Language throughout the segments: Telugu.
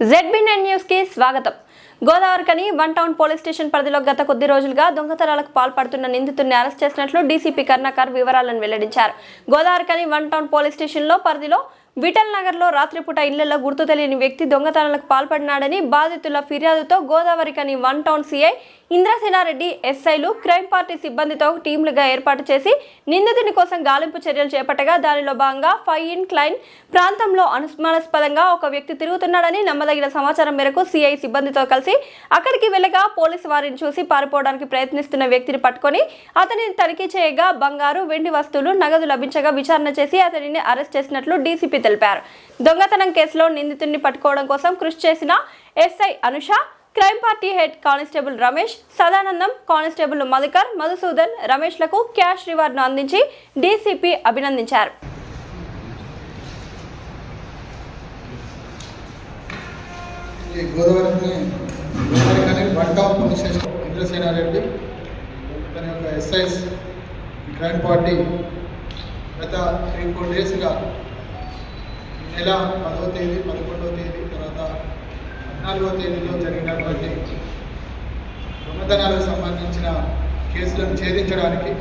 ZB9 న్యూస్ కి స్వాగతం. Godavarikhani one town police station పరిధిలో గత కొద్ది రోజులుగా దొంగతనాలకు పాల్పడుతున్న నిందితుడిని అరెస్ట్ చేసినట్లు డీసీపీ కర్ణాకర్ వివరాలను వెల్లడించారు. Godavarikhani one town police station లో పరిధిలో విఠల్ నగర్ లో రాత్రిపూట ఇళ్లలో గుర్తు తెలియని వ్యక్తి దొంగతనాలకు పాల్పడినాడని బాధితుల ఫిర్యాదుతో Godavarikhani one town CI Indrasena Reddy ఎస్ఐలు క్రైమ్ పార్టీ సిబ్బందితో టీంలుగా ఏర్పాటు చేసి నిందితుని కోసం గాలింపు చర్యలు చేపట్టగా దానిలో భాగంగా 5 ఇన్ క్లైన్ ప్రాంతంలో అనుమానాస్పదంగా ఒక వ్యక్తి తిరుగుతున్నాడని నమ్మదగిన సమాచారం మేరకు సిఐ సిబ్బందితో కలిసి అక్కడికి వెళ్ళగా పోలీసు వారిని చూసి పారిపోవడానికి ప్రయత్నిస్తున్న వ్యక్తిని పట్టుకొని అతనిని తనిఖీ చేయగా బంగారు వెండి వస్తువులు నగదు లభించగా విచారణ చేసి అతనిని అరెస్ట్ చేసినట్లు డీసీపీ తెలిపారు. దొంగతనం కేసులో నిందితుడిని పట్టుకోవడం కోసం కృషి చేసిన SI Anusha, crime party head constable Ramesh, Sadanandam, constable Madhukar, Madhusudan, రమేష్లకు క్యాష్ రివార్డును అందించి డీసీపీ అభినందించారు. Godavarikhani one town police station Indrasena Reddy తన యొక్క ఎస్ఐస్ క్రైమ్ పార్టీ గత 3-4 డేస్గా నెల 10వ తేదీ, 11వ తేదీ, తర్వాత 14వ తేదీలో జరిగినటువంటి దొంగతనాలకు సంబంధించిన కేసులను ఛేదించడానికి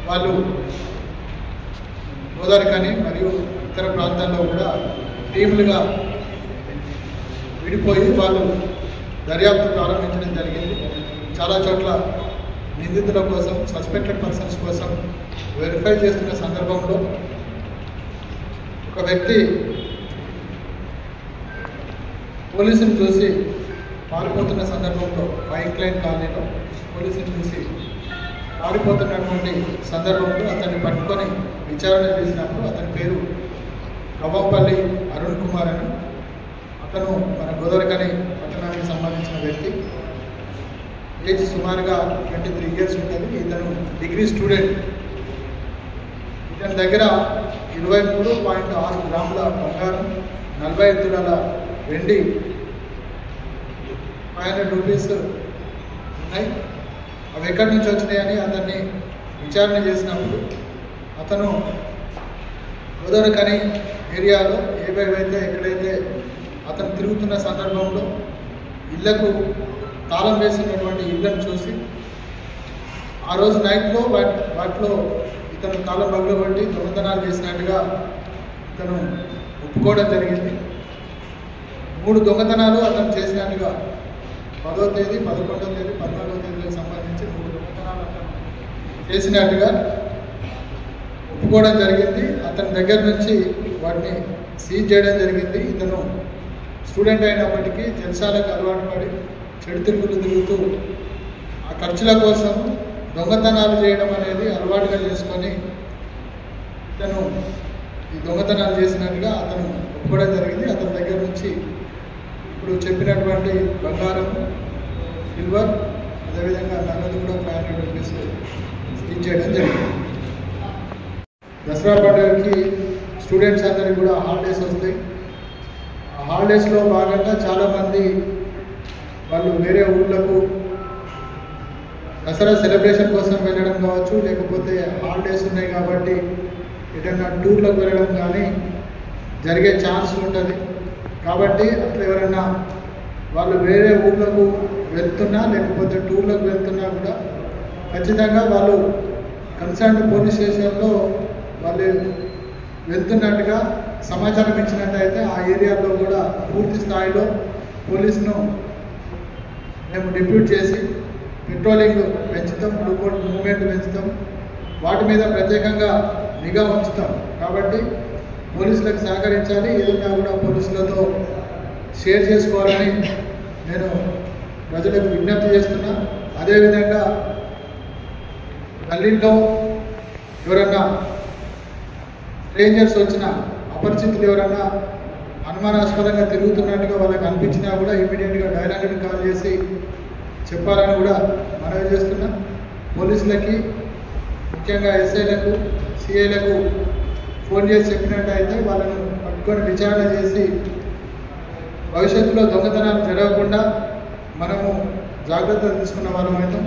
వాళ్ళు గోదావరికని మరియు ఇతర ప్రాంతాల్లో కూడా టీములుగా విడిపోయి వాళ్ళు దర్యాప్తు ప్రారంభించడం జరిగింది. చాలా చోట్ల నిందితుల కోసం, సస్పెక్టెడ్ పర్సన్స్ కోసం వెరిఫై చేస్తున్న సందర్భంలో ఒక వ్యక్తి పోలీసుని చూసి పారిపోతున్న సందర్భంలో 5 క్లైన్ కాలనీలో పోలీసుని చూసి పారిపోతున్నటువంటి సందర్భంలో అతన్ని పట్టుకొని విచారణ చేసినప్పుడు అతని పేరు కవ్వంపల్లి అరుణ్ కుమార్ అని, అతను మన గోదావరికని పట్టణానికి సంబంధించిన వ్యక్తి. ఏజ్ సుమారుగా 23 ఇయర్స్ ఉంటుంది. ఇతను డిగ్రీ స్టూడెంట్. ఇతని దగ్గర 23.6 గ్రాముల బంగారం, 45 తులాల వెండి, 500 రూపీస్ ఉన్నాయి. అవి ఎక్కడి నుంచి వచ్చినాయని అతన్ని విచారణ చేసినప్పుడు అతను గోదావరికని ఏరియాలో ఏవేవైతే ఎక్కడైతే అతను తిరుగుతున్న సందర్భంలో ఇళ్లకు తాళం వేసినటువంటి ఇళ్లను చూసి ఆ రోజు నైట్లో వాటిలో ఇతను తాళం పగలగొట్టి దొంగతనాలు చేసినట్టుగా ఇతను ఒప్పుకోవడం జరిగింది. 3 దొంగతనాలు అతను చేసినట్టుగా 10వ తేదీ, 11వ తేదీ, 14వ తేదీలకు సంబంధించి 3 దొంగతనాలు అతను చేసినట్టుగా ఒప్పుకోవడం జరిగింది. అతని దగ్గర నుంచి వాటిని సీజ్ చేయడం జరిగింది. ఇతను స్టూడెంట్ అయినప్పటికీ జల్సాలకు అలవాటు పడి చెడు తిరుగులు తిరుగుతూ ఆ ఖర్చుల కోసం దొంగతనాలు చేయడం అనేది అలవాటుగా చేసుకొని ఇతను ఈ దొంగతనాలు చేసినట్టుగా అతను ఒప్పుకోవడం జరిగింది. అతని దగ్గర నుంచి ఇప్పుడు చెప్పినటువంటి బంగారం, సిల్వర్, అదేవిధంగా నగదు కూడా 500 రూపీస్ సీజ్ చేయడం జరిగింది. దసరా పండుగకి స్టూడెంట్స్ అందరికీ కూడా హాలిడేస్ వస్తాయి. ఆ హాలిడేస్లో భాగంగా చాలామంది వాళ్ళు వేరే ఊళ్ళకు దసరా సెలబ్రేషన్ కోసం వెళ్ళడం కావచ్చు, లేకపోతే హాలిడేస్ ఉన్నాయి కాబట్టి ఎటన్నా టూర్లకు వెళ్ళడం కానీ జరిగే ఛాన్స్ ఉంటుంది. కాబట్టి అట్లా ఎవరైనా వాళ్ళు వేరే ఊళ్ళకు వెళ్తున్నా లేకపోతే టూర్లకు వెళ్తున్నా కూడా ఖచ్చితంగా వాళ్ళు కన్సర్న్ పోలీస్ స్టేషన్లో వాళ్ళు వెళ్తున్నట్టుగా సమాచారం ఇచ్చినట్టయితే ఆ ఏరియాలో కూడా పూర్తి స్థాయిలో పోలీసును మేము డిప్యూట్ చేసి పెట్రోలింగ్ పెంచుతాం, బ్లూ కోట్ మూవ్మెంట్ పెంచుతాం, వాటి మీద ప్రత్యేకంగా నిఘా ఉంచుతాం. కాబట్టి పోలీసులకు సహకరించాలి, ఏదైనా కూడా పోలీసులతో షేర్ చేసుకోవాలని నేను ప్రజలకు విజ్ఞప్తి చేస్తున్నా. అదేవిధంగా గల్లీలో ఎవరన్నా స్ట్రేంజర్స్ వచ్చిన అపరిచితులు ఎవరన్నా అనుమానాస్పదంగా తిరుగుతున్నట్టుగా వాళ్ళకి అనిపించినా కూడా ఇమీడియట్గా డైరెక్ట్గా కాల్ చేసి చెప్పాలని కూడా మనవి చేస్తున్నా. పోలీసులకి, ముఖ్యంగా ఎస్ఐలకు, సిఐలకు ఫోన్ చేసి చెప్పినట్టయితే వాళ్ళను పట్టుకొని విచారణ చేసి భవిష్యత్తులో దొంగతనాలు జరగకుండా మనము జాగ్రత్తలు తీసుకున్న వాళ్ళమైతే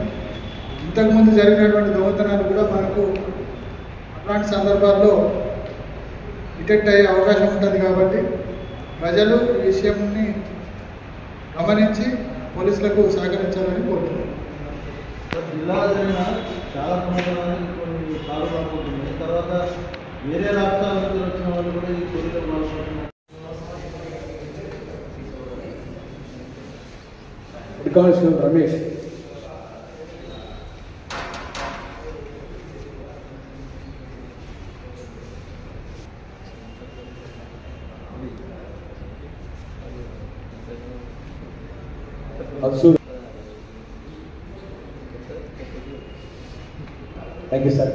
ఇంతకుముందు జరిగినటువంటి దొంగతనాలు కూడా మనకు అట్లాంటి సందర్భాల్లో డిటెక్ట్ అయ్యే అవకాశం ఉంటుంది. కాబట్టి ప్రజలు ఈ విషయాన్ని గమనించి పోలీసులకు సహకరించాలని కోరుతున్నాను. జిల్లాలో జరిగిన చాలా ప్రమాదాలు కొన్ని కాలు రాబోతున్నాయి. తర్వాత వేరే రాష్ట్రాల నుంచి వచ్చిన వాళ్ళు కూడా ఈ చోరీలో పాల్గొంటున్నారు. కానిస్టేబుల్ రమేష్ అబ్సూర్. Thank you sir.